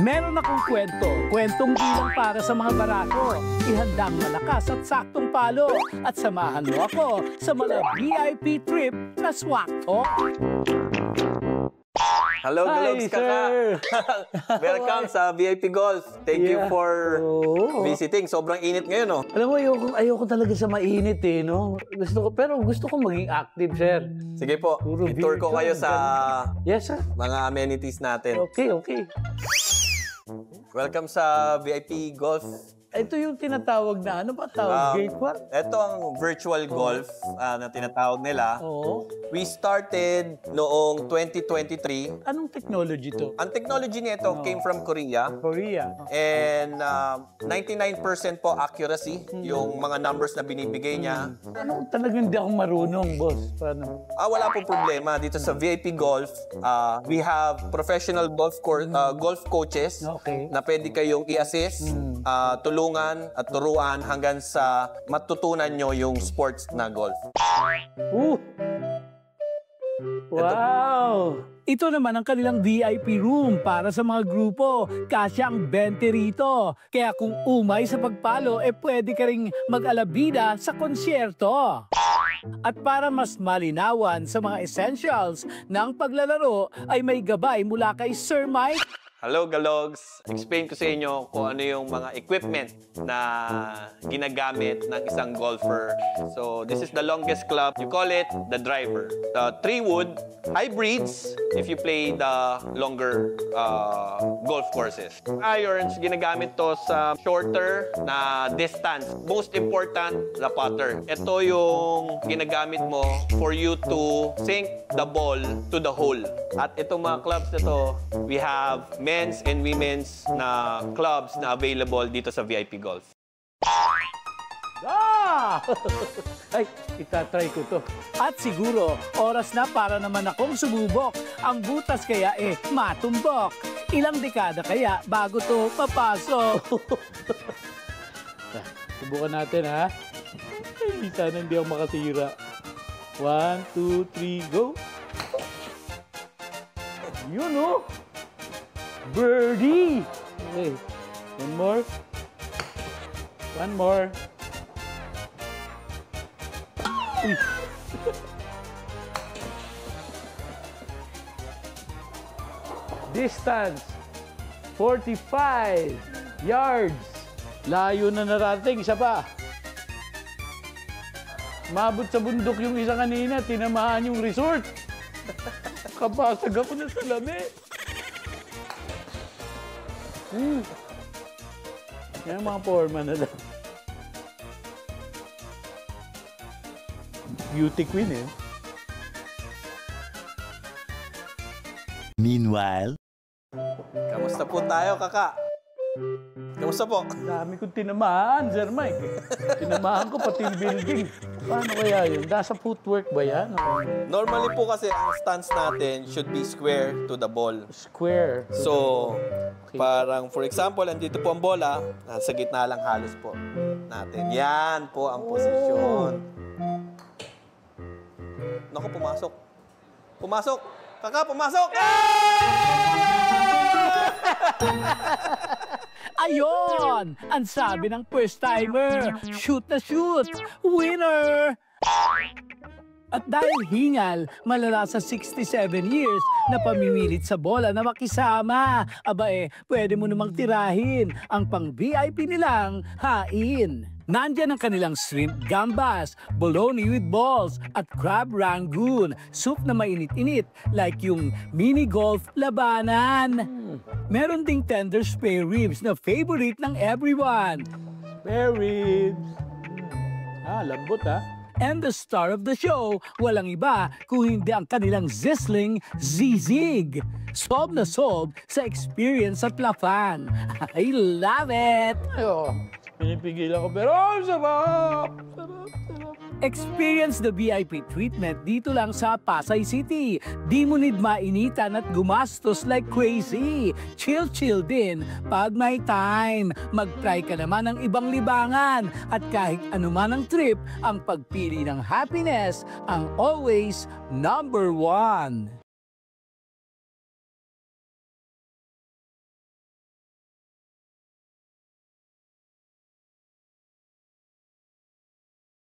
Meron akong kwentong bilang para sa mga barako. Ihandang malakas at saktong palo. At samahan mo ako sa mga VIP trip na Swak Talk. Hello, Galogs Kaka. Welcome sa VIP Golf. Thank you for visiting. Sobrang init ngayon, no? Alam mo, ayoko talaga sa mainit, eh, no? Pero gusto ko maging active, sir. Sige po, i-tour ko kayo sa mga amenities natin. Okay. Welcome sa VIP Golf. Ito yung tinatawag na, ano ba tawag? Gate 1? Ito ang virtual golf na tinatawag nila. Oo. We started noong 2023. Anong technology to? Ang technology nito came from Korea. Korea. And 99% po accuracy yung mga numbers na binibigay niya. Ano, talagang hindi ako marunong, boss. Paano? Wala pong problema. Dito sa VIP Golf, we have professional golf coaches na pwede kayong i-assist, tulungan at turuan hanggang sa matutunan nyo yung sports na golf. Wow! Ito naman ang kanilang VIP room para sa mga grupo. Kasya ang 20 rito. Kaya kung umay sa pagpalo, pwede ka ring mag-alabida sa konsyerto. At para mas malinawan sa mga essentials ng paglalaro, ay may gabay mula kay Sir Mike. Hello, Galogs! Explain ko sa inyo kung ano yung mga equipment na ginagamit ng isang golfer. So, this is the longest club. You call it the driver. The 3-wood hybrids if you play the longer golf courses. Irons, ginagamit to sa shorter na distance. Most important, the putter. Ito yung ginagamit mo for you to sink the ball to the hole. At itong mga clubs na to, we have men's and women's na clubs na available dito sa VIP Golf. Ay, itatry ko to. At siguro, oras na para naman akong sumubok. Ang butas kaya matumbok. Ilang dekada kaya bago to papasok. Subukan natin, ha? Ay, sana hindi ako makasira. 1, 2, 3, go! Yun, oh! Birdie! Okay. One more. One more. Uy. Distance 45 yards. Layo na narating. Isa pa. Mabot sa bundok yung isa kanina. Tinamaan yung resort. Kabasag ako na sa lamig. Yan mga forma na lang. Beauty queen, eh. Meanwhile, Kamusta po tayo, Kaka? Kamusta po? Dami kong tinamaan, Sir Mike. Tinamaan ko pati yung building. Paano kaya yun? Nasa footwork ba yan? Normally po kasi ang stance natin should be square to the ball. Square. So, parang for example, andito po ang bola, nasa gitna lang halos po natin. Yan po ang posisyon. Naku, pumasok. Pumasok! Kaka, pumasok! Ayon! Ang sabi ng first timer, shoot na shoot! Winner! At dahil hingal, malala sa 67 years na pamimilit sa bola na makisama, pwede mo namang tirahin ang pang-VIP nilang hain. Nandyan ang kanilang shrimp gambas, bologna with balls, at crab rangoon, soup na mainit-init like yung mini golf labanan. Meron ding tender spare ribs na favorite ng everyone. Spare ribs. Lambot, ha? And the star of the show, walang iba kung hindi ang kanilang sizzling zizig. Sob na sob sa experience at lafan. I love it! Pinipigilan ko, pero sarap! Sarap, sarap. Experience the VIP treatment dito lang sa Pasay City. Di mo need mainitan at gumastos like crazy. Chill din pag may time. Mag-try ka naman ng ibang libangan. At kahit anuman ang trip, ang pagpili ng happiness ang always #1.